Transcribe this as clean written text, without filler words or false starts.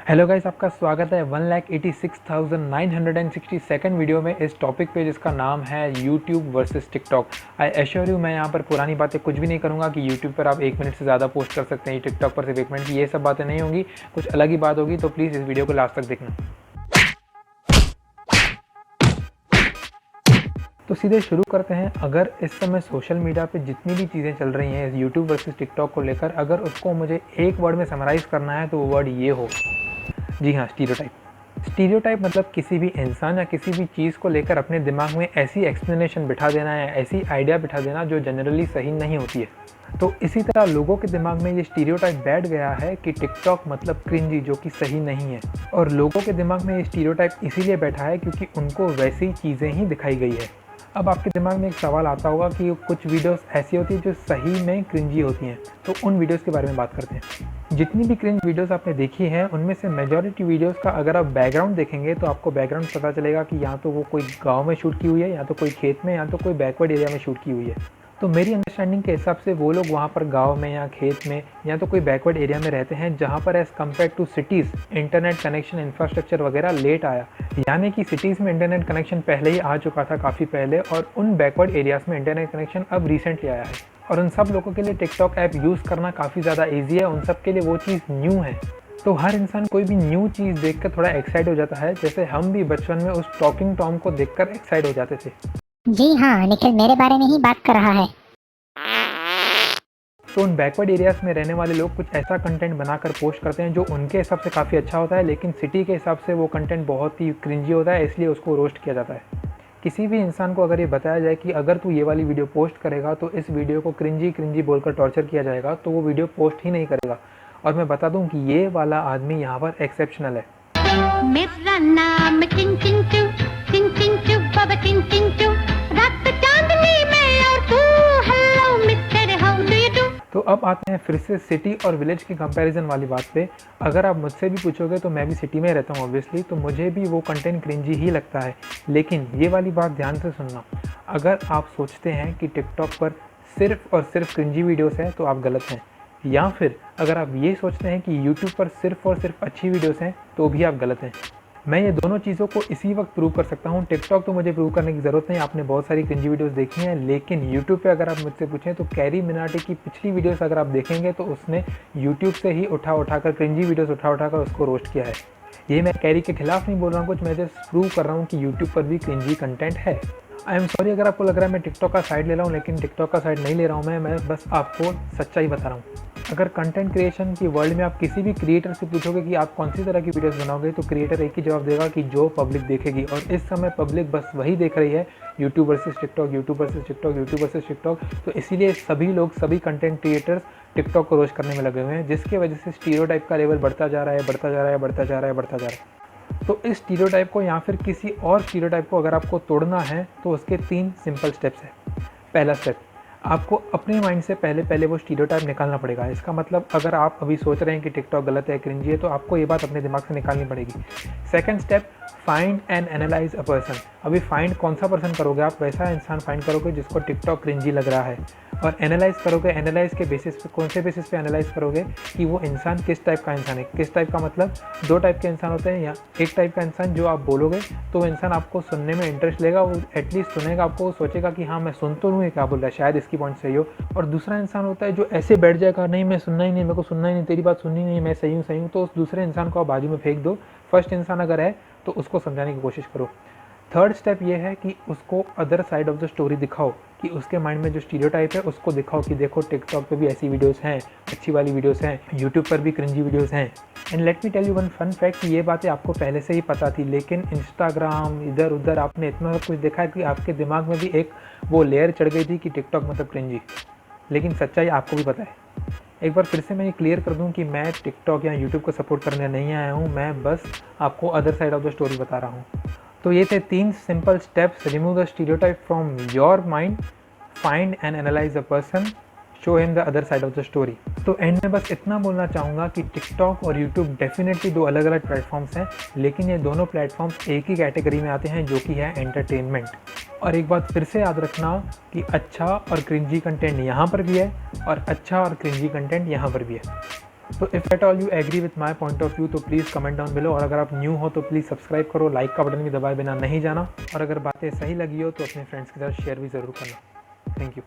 Hello guys, आपका स्वागत है 1,86,962 वीडियो में इस टॉपिक पे जिसका नाम है YouTube versus TikTok. I assure you, मैं यहाँ पर पुरानी बातें कुछ भी नहीं करूँगा कि यूट्यूब पर आप 1 मिनट से ज़्यादा पोस्ट कर सकते हैं, टिकटॉक पर सिर्फ 1 मिनट की ये सब बातें नहीं होंगी, कुछ अलग ही बात होगी। तो प्लीज़ इस वीडियो को लास्ट तक देखना। तो सीधे शुरू करते हैं। अगर इस समय सोशल मीडिया पे जितनी भी चीज़ें चल रही हैं यूट्यूब वर्सेस टिकटॉक को लेकर, अगर उसको मुझे एक वर्ड में समराइज़ करना है तो वो वर्ड ये हो, जी हाँ, स्टीरियोटाइप। स्टीरियोटाइप मतलब किसी भी इंसान या किसी भी चीज़ को लेकर अपने दिमाग में ऐसी एक्सप्लेनेशन बिठा देना या ऐसी आइडिया बिठा देना जो जनरली सही नहीं होती है। तो इसी तरह लोगों के दिमाग में ये स्टीरियोटाइप बैठ गया है कि टिकटॉक मतलब क्रिंजी, जो कि सही नहीं है। और लोगों के दिमाग में ये स्टीरियोटाइप इसीलिए बैठा है क्योंकि उनको वैसी चीज़ें ही दिखाई गई है। अब आपके दिमाग में एक सवाल आता होगा कि कुछ वीडियोस ऐसी होती है जो सही में क्रिंजी होती हैं, तो उन वीडियोस के बारे में बात करते हैं। जितनी भी क्रिंज वीडियोस आपने देखी हैं उनमें से मेजॉरिटी वीडियोस का अगर आप बैकग्राउंड देखेंगे तो आपको बैकग्राउंड पता चलेगा कि या तो वो कोई गांव में शूट की हुई है, या तो कोई खेत में, या तो कोई बैकवर्ड एरिया में शूट की हुई है। तो मेरी अंडरस्टैंडिंग के हिसाब से वो लोग वहाँ पर गांव में या खेत में या तो कोई बैकवर्ड एरिया में रहते हैं जहाँ पर as compare to cities internet connection infrastructure वगैरह लेट आया। यानी कि सिटीज़ में इंटरनेट कनेक्शन पहले ही आ चुका था काफ़ी पहले, और उन बैकवर्ड एरियाज़ में इंटरनेट कनेक्शन अब रिसेंटली आया है। और उन सब लोगों के लिए टिकटॉक ऐप यूज़ करना काफ़ी ज़्यादा ईजी है, उन सब के लिए वो चीज़ न्यू है। तो हर इंसान कोई भी न्यू चीज़ देखकर थोड़ा एक्साइट हो जाता है, जैसे हम भी बचपन में उस टॉकिंग टॉम को देखकर एक्साइट हो जाते थे। जी हाँ, निखिल मेरे बारे में ही बात कर रहा है। तो उन बैकवर्ड एरियाज़ में रहने वाले लोग कुछ ऐसा कंटेंट बनाकर पोस्ट करते हैं जो उनके हिसाब से काफ़ी अच्छा होता है, लेकिन सिटी के हिसाब से वो कंटेंट बहुत ही क्रिंजी होता है, इसलिए उसको रोस्ट किया जाता है। किसी भी इंसान को अगर ये बताया जाए कि अगर तू ये वाली वीडियो पोस्ट करेगा तो इस वीडियो को क्रिंजी बोलकर टॉर्चर किया जाएगा, तो वो वीडियो पोस्ट ही नहीं करेगा। और मैं बता दूं कि ये वाला आदमी यहाँ पर एक्सेप्शनल है। मेरा नाम चिंचिंचू, चिंचिंचू बाबा चिंचिंचू, रात चांदनी में और तू, hello mister how do you do. तो अब आते हैं फिर से सिटी और विलेज की कंपैरिजन वाली बात पे। अगर आप मुझसे भी पूछोगे तो मैं भी सिटी में रहता हूँ ऑब्वियसली, तो मुझे भी वो कंटेंट क्रिंजी ही लगता है। लेकिन ये वाली बात ध्यान से सुनना, अगर आप सोचते हैं कि टिकटॉक पर सिर्फ और सिर्फ क्रिंजी वीडियोस हैं तो आप गलत हैं। या फिर अगर आप ये सोचते हैं कि यूट्यूब पर सिर्फ और सिर्फ अच्छी वीडियोस हैं तो भी आप गलत हैं। मैं ये दोनों चीज़ों को इसी वक्त प्रूव कर सकता हूँ। टिकटॉक तो मुझे प्रूव करने की ज़रूरत नहीं, आपने बहुत सारी क्रिंजी वीडियोस देखी हैं। लेकिन यूट्यूब पे अगर आप मुझसे पूछें तो कैरी मिनाटी की पिछली वीडियोस अगर आप देखेंगे तो उसने यूट्यूब से ही उठाकर क्रिंजी वीडियोस उठाकर उसको रोस्ट किया है। ये मैं कैरी के खिलाफ नहीं बोल रहा हूँ कुछ, मैं जस्ट प्रूव कर रहा हूँ कि यूट्यूब पर भी क्रिंजी कंटेंट है। आई एम सॉरी अगर आपको लग रहा है मैं टिकटॉक का साइड ले रहा हूँ, लेकिन टिकटॉक का साइड नहीं ले रहा हूँ मैं बस आपको सच्चाई बता रहा हूँ। अगर कंटेंट क्रिएशन की वर्ल्ड में आप किसी भी क्रिएटर से पूछोगे कि आप कौन सी तरह की वीडियोस बनाओगे, तो क्रिएटर एक ही जवाब देगा कि जो पब्लिक देखेगी। और इस समय पब्लिक बस वही देख रही है, YouTube versus TikTok, YouTube versus TikTok, YouTube versus TikTok. तो इसीलिए सभी लोग, सभी कंटेंट क्रिएटर्स टिकटॉक को रोस्ट करने में लगे हुए हैं, जिसकी वजह से स्टीरियोटाइप का लेवल बढ़ता जा रहा है। तो इस स्टीरियोटाइप को या फिर किसी और स्टीरियोटाइप को अगर आपको तोड़ना है तो उसके 3 सिंपल स्टेप्स हैं। पहला स्टेप, आपको अपने माइंड से पहले वो स्टीरियोटाइप निकालना पड़ेगा। इसका मतलब अगर आप अभी सोच रहे हैं कि टिकटॉक गलत है, क्रिंजी है, तो आपको ये बात अपने दिमाग से निकालनी पड़ेगी। Second step, find and analyse a person. अभी फाइंड कौन सा पर्सन करोगे आप? वैसा इंसान फाइंड करोगे जिसको टिकटॉक क्रिंजी लग रहा है। और एनालाइज करोगे, एनालाइज के बेसिस पे, कौन से बेसिस पे एनालाइज करोगे कि वो इंसान किस टाइप का इंसान है। किस टाइप का मतलब 2 टाइप के इंसान होते हैं। या एक टाइप का इंसान जो आप बोलोगे तो वो इंसान आपको सुनने में इंटरेस्ट लेगा, वो एटलीस्ट सुनेगा आपको, वो सोचेगा कि हाँ मैं सुन तो लूँ ये क्या बोल रहा है, शायद इसकी पॉइंट सही हो। और दूसरा इंसान होता है जो ऐसे बैठ जाएगा, नहीं मैं सुनना ही नहीं, मेरे को सुनना ही नहीं, तेरी बात सुननी नहीं, मैं सही हूँ। तो उस दूसरे इंसान को आप बाजू में फेंक दो। फर्स्ट इंसान अगर है तो उसको समझाने की कोशिश करो। थर्ड स्टेप ये है कि उसको other side of the story दिखाओ, कि उसके माइंड में जो स्टीरियोटाइप है उसको दिखाओ कि देखो टिकटॉक पे भी ऐसी वीडियोस हैं, अच्छी वाली वीडियोस हैं, यूट्यूब पर भी क्रिंजी वीडियोस हैं। And let me tell you one fun fact कि ये बातें आपको पहले से ही पता थी, लेकिन इंस्टाग्राम इधर उधर आपने इतना सब कुछ देखा है कि आपके दिमाग में भी एक वो लेयर चढ़ गई थी कि टिकटॉक मतलब क्रिंजी। लेकिन सच्चाई आपको भी पता है। एक बार फिर से मैं ये क्लियर कर दूं कि मैं टिकटॉक या यूट्यूब को सपोर्ट करने नहीं आया हूं, मैं बस आपको other side of the story बता रहा हूं। तो ये थे 3 simple steps. Remove the stereotype from your mind, find and analyse the person, show him the other side of the story. तो एंड में बस इतना बोलना चाहूँगा कि टिकटॉक और यूट्यूब डेफिनेटली 2 अलग अलग प्लेटफॉर्म्स हैं, लेकिन ये दोनों प्लेटफॉर्म्स एक ही कैटेगरी में आते हैं जो कि है एंटरटेनमेंट। और एक बात फिर से याद रखना कि अच्छा और क्रिंजी कंटेंट यहाँ पर भी है और अच्छा और क्रिंजी कंटेंट यहाँ पर भी है। So if at all you agree with my point of view तो प्लीज़ कमेंट डाउन बिलो, और अगर आप न्यू हो तो प्लीज़ सब्सक्राइब करो, लाइक का बटन भी दबाए बिना नहीं जाना, और अगर बातें सही लगी हो तो अपने फ्रेंड्स के साथ शेयर भी ज़रूर करना। Thank you.